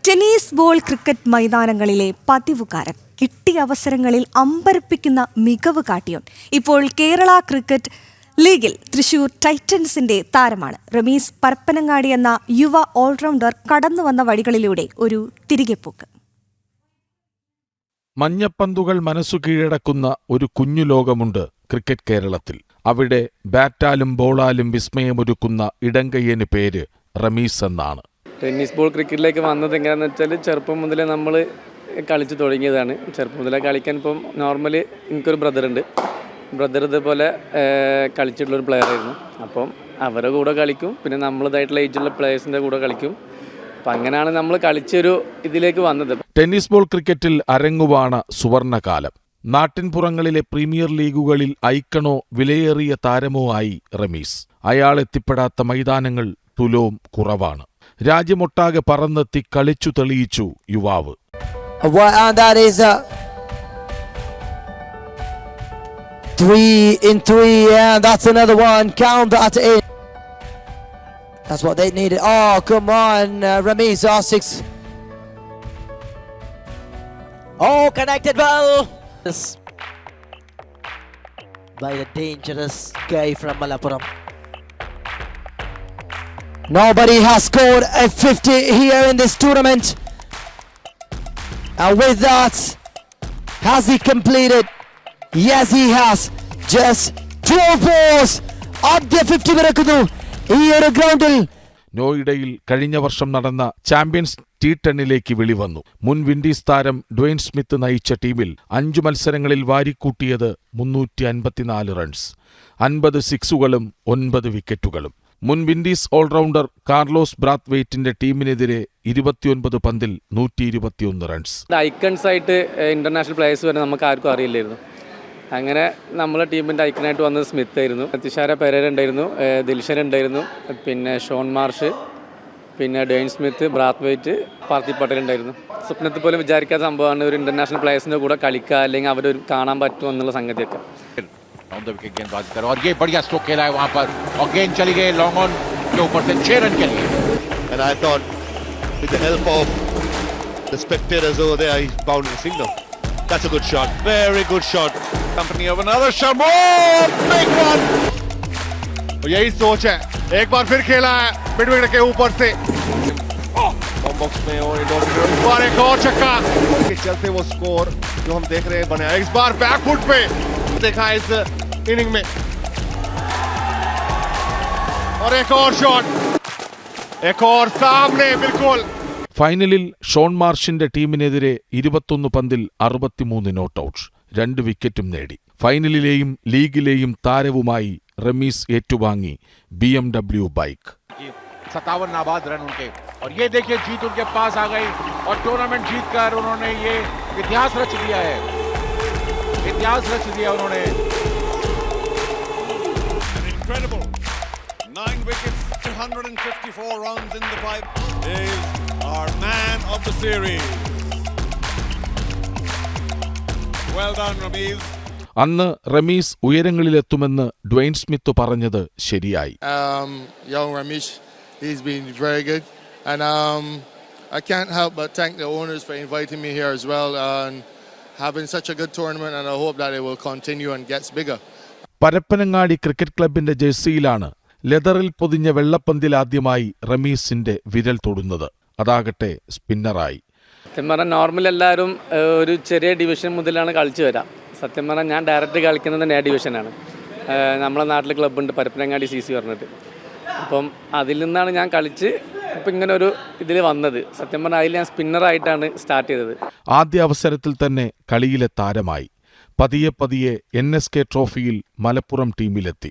Tennis ball cricket മൈതാനങ്ങളിലെ പതിവുകാരൻ, കിട്ടിയ അവസരങ്ങളിൽ അമ്പരപ്പിക്കുന്ന മികവ് കാട്ടിയോൻ ഇപ്പോൾ കേരള ക്രിക്കറ്റ് ലീഗിൽ തൃശൂർ ടൈറ്റൻസിന്റെ താരമാണ്. റമീസ് പരപ്പനങ്ങാടി എന്ന യുവ ഓൾറൗണ്ടർ കടന്നുവന്ന വഴികളിലൂടെ ഒരു തിരികെപ്പോക്ക്. മഞ്ഞപ്പന്തുകൾ മനസ്സു കീഴടക്കുന്ന ഒരു കുഞ്ഞു ലോകമുണ്ട് ക്രിക്കറ്റ് കേരളത്തിൽ. അവിടെ ബാറ്റാലും ബോളാലും വിസ്മയമൊരുക്കുന്ന ഇടംകയ്യന് പേര് റമീസ് എന്നാണ്. ടെന്നീസ് ബോൾ ക്രിക്കറ്റിലേക്ക് വന്നത് എങ്ങനെയാണെന്ന് വെച്ചാൽ ചെറുപ്പം മുതലേ നമ്മൾ കളിച്ച് തുടങ്ങിയതാണ്. ചെറുപ്പം മുതലേ കളിക്കാൻ ഇപ്പം നോർമലി എനിക്കൊരു ബ്രദർ ഇതുപോലെ കളിച്ചിട്ടുള്ളൊരു പ്ലെയറായിരുന്നു. അപ്പം അവരുടെ കൂടെ കളിക്കും, പിന്നെ നമ്മളതായിട്ടുള്ള ഏജുള്ള പ്ലെയേഴ്സിൻ്റെ കൂടെ കളിക്കും. അപ്പം അങ്ങനെയാണ് നമ്മൾ കളിച്ചൊരു ഇതിലേക്ക് വന്നത്. ടെന്നീസ് ബോൾ ക്രിക്കറ്റിൽ അരങ്ങുവാണ സുവർണകാലം. നാട്ടിൻപുറങ്ങളിലെ പ്രീമിയർ ലീഗുകളിൽ ഐക്കണോ വിലയേറിയ താരമോ ആയി റമീസ്. അയാൾ എത്തിപ്പെടാത്ത മൈതാനങ്ങൾ തുലോം കുറവാണ്. രാജ്യമൊട്ടാകെ പറന്നെത്തി കളിച്ചു തെളിയിച്ചു യുവാവ്. Three in three, and that's another one. Count that in. That's what they needed. Oh, come on, Ramiz R6. Oh, connected well. By the dangerous guy from Malappuram. Nobody has scored a 50 here in this tournament. And with that, has he completed? Yes, he has. Just 12 balls. ആദ്യ 50 പിറക്കുന്നു ഈ ഒരു ഗ്രൗണ്ടിൽ. നോയിഡയിൽ കഴിഞ്ഞ വർഷം നടന്ന champions T10 വെളിവന്നു. മുൻ Windies താരം ഡ്വെയ്ൻ സ്മിത്ത് നയിച്ച ടീമിൽ 5 മത്സരങ്ങളിൽ വാരിക്കൂട്ടിയത് 354 റൺസ്, 50 സിക്സുകളും 9 വിക്കറ്റുകളും. മുൻ വിൻഡീസ് ഓൾറൗണ്ടർ കാർലോസ് ബ്രാത്ത്വെയ്റ്റിന്റെ ടീമിനെതിരെ 29 പന്തിൽ 121 റൺസ്. ഐക്കൺസ് ആയിട്ട് ഇന്റർനാഷണൽ പ്ലേയേഴ്സ് വരെ നമുക്ക് ആർക്കും അറിയില്ലായിരുന്നു. അങ്ങനെ നമ്മളെ ടീമിൻ്റെ ഐക്കണായിട്ട് വന്നത് സ്മിത്ത് ആയിരുന്നു. തിഷാര പെരേര ഉണ്ടായിരുന്നു, ദിൽഷൻ ഉണ്ടായിരുന്നു, പിന്നെ ഷോൺ മാർഷ്, പിന്നെ ഡെയ്ൻ സ്മിത്ത്, ബ്രാത്ത്വെയ്റ്റ്, പാർത്ഥിവ് പട്ടേൽ ഉണ്ടായിരുന്നു. സ്വപ്നത്തിൽ പോലും വിചാരിക്കാത്ത സംഭവമാണ് ഒരു ഇന്റർനാഷണൽ പ്ലേയേഴ്സിൻ്റെ കൂടെ കളിക്കുക, അല്ലെങ്കിൽ അവർ കാണാൻ പറ്റും എന്നുള്ള സംഗതിയൊക്കെ. और ये बढ़िया स्ट्रोक खेला है वहां पर और गेंद चली गई लॉन्ग ऑन के ऊपर से 6 रन के लिए. And I thought with the help of the spectators over there he bounded a single. That's a good shot, very good shot. Company of another shot, oh big one. और यही सोच है, एक बार फिर खेला है मिड विकेट के ऊपर से बॉक्स में और इस बार एक और छक्का के चलते वो स्कोर जो हम देख रहे हैं बना है. इस बार बैकफुट पे देखा इस इनिंग में और एक और शॉट, एक और सामने बिल्कुल. ഫൈനലിൽ ഷോൺ മാർഷിന്റെ ടീമിനെതിരെ 21 പന്തിൽ 63 നോട്ട് ഔട്ട്, 2 വിക്കറ്റും നേടി. ഫൈനലിലെയും ലീഗിലെയും താരവുമായി റമീസ് ഏറ്റുവാങ്ങി BMW ബൈക്ക്. 57 नाबाद रन उनके और ये देखिए जीत उनके पास आ गई और टूर्नामेंट जीतकर उन्होंने ये इतिहास रच दिया है, इतिहास रच दिया उन्होंने. An incredible 9 wickets, 254 runs in the pipe is our man of the series. Well done, Ramiz. അന്ന് റമീസ് ഉയരങ്ങളിലെത്തുമെന്ന് ഡ്വെയ്ൻ സ്മിത്ത് പറഞ്ഞത് ശരിയായി. Young Ramiz, he's been very good, and I can't help but thank the owners for inviting me here as well and having such a good tournament, and I hope that it will continue and gets bigger. Parappanangadi cricket ക്ലബിന്റെ ജേഴ്സിയിലാണ് ലെതറിൽ പൊതിഞ്ഞ വെള്ളപ്പന്തിലാദ്യമായി റമീസിന്റെ വിരൽ തൊടുന്നത്. അതാകട്ടെ സ്പിന്നറായി. സത്യം പറഞ്ഞാൽ normal എല്ലാവരും ഒരു ചെറിയ ഡിവിഷൻ മുതലാണ് കളിച്ചു വരാം. സത്യം പറഞ്ഞാൽ ഞാൻ ഡയറക്റ്റ് കളിക്കുന്നത് A ഡിവിഷനാണ്. നമ്മളെ നാട്ടിൽ ക്ലബ്ബുണ്ട് പരപ്പനങ്ങാടി CC പറഞ്ഞിട്ട്. അപ്പം അതിൽ നിന്നാണ് ഞാൻ കളിച്ച് ഇപ്പം ഇങ്ങനെ ഒരു ഇതിൽ വന്നത്. സത്യം പറഞ്ഞാൽ അതിൽ ഞാൻ സ്പിന്നറായിട്ടാണ് സ്റ്റാർട്ട് ചെയ്തത്. ആദ്യ അവസരത്തിൽ തന്നെ കളിയിലെ താരമായി. പതിയെ NSK ട്രോഫിയിൽ മലപ്പുറം ടീമിലെത്തി.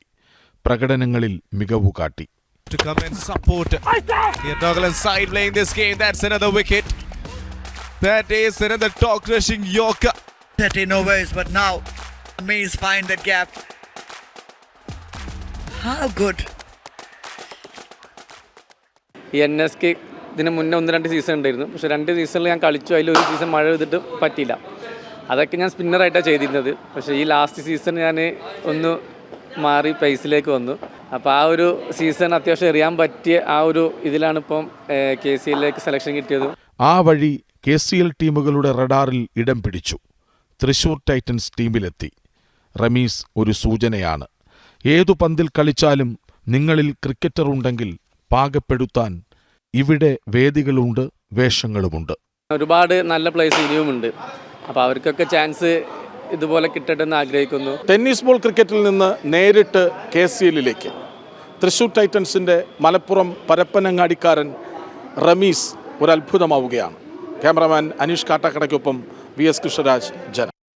പ്രകടനങ്ങളിൽ മികവു കാട്ടി. To come and support the Douglas side playing this game. That's another wicket. That is another talk rushing Yorker. 13 overs, but now Ramiz find that gap. How good. ഈ NSK ഇതിന് മുന്നേ 1-2 സീസൺ ഉണ്ടായിരുന്നു. പക്ഷേ 2 സീസണിൽ ഞാൻ കളിച്ചു. അതിൽ ഒരു സീസൺ മഴ പെയ്തിട്ട് പറ്റിയില്ല. അതൊക്കെ ഞാൻ സ്പിന്നറായിട്ടാണ് ചെയ്തിരുന്നത്. പക്ഷേ ഈ ലാസ്റ്റ് സീസൺ ഞാൻ ഒന്ന് മാറി പേസിലേക്ക് വന്നു. അപ്പോൾ ആ ഒരു സീസൺ അത്യാവശ്യം എറിയാൻ പറ്റിയ ആ ഒരു ഇതിലാണ് ഇപ്പം KCLയിലേക്ക് സെലക്ഷൻ കിട്ടിയത്. ആ വഴി KCL ടീമുകളുടെ റഡാറിൽ ഇടം പിടിച്ചു. തൃശൂർ ടൈറ്റൻസ് ടീമിലെത്തി. റമീസ് ഒരു സൂചനയാണ്. ഏതു പന്തിൽ കളിച്ചാലും നിങ്ങളിൽ ക്രിക്കറ്റർ ഉണ്ടെങ്കിൽ പാകപ്പെടുത്താൻ ഇവിടെ വേദികളുണ്ട്, വേഷങ്ങളുമുണ്ട്. ഒരുപാട് നല്ല പ്ലേയേഴ്സ് ഇനിയുമുണ്ട്. അപ്പോൾ അവർക്കൊക്കെ ചാൻസ് ഇതുപോലെ കിട്ടട്ടെ എന്ന് ആഗ്രഹിക്കുന്നു. ടെന്നീസ് ബോൾ ക്രിക്കറ്റിൽ നിന്ന് നേരിട്ട് KCLലേക്ക് തൃശൂർ ടൈറ്റൻസിൻ്റെ മലപ്പുറം പരപ്പനങ്ങാടിക്കാരൻ റമീസ് ഒരു അത്ഭുതമാവുകയാണ്. ക്യാമറാമാൻ അനീഷ് കാട്ടാക്കടയ്ക്കൊപ്പം VS കൃഷ്ണരാജ്, ജനം.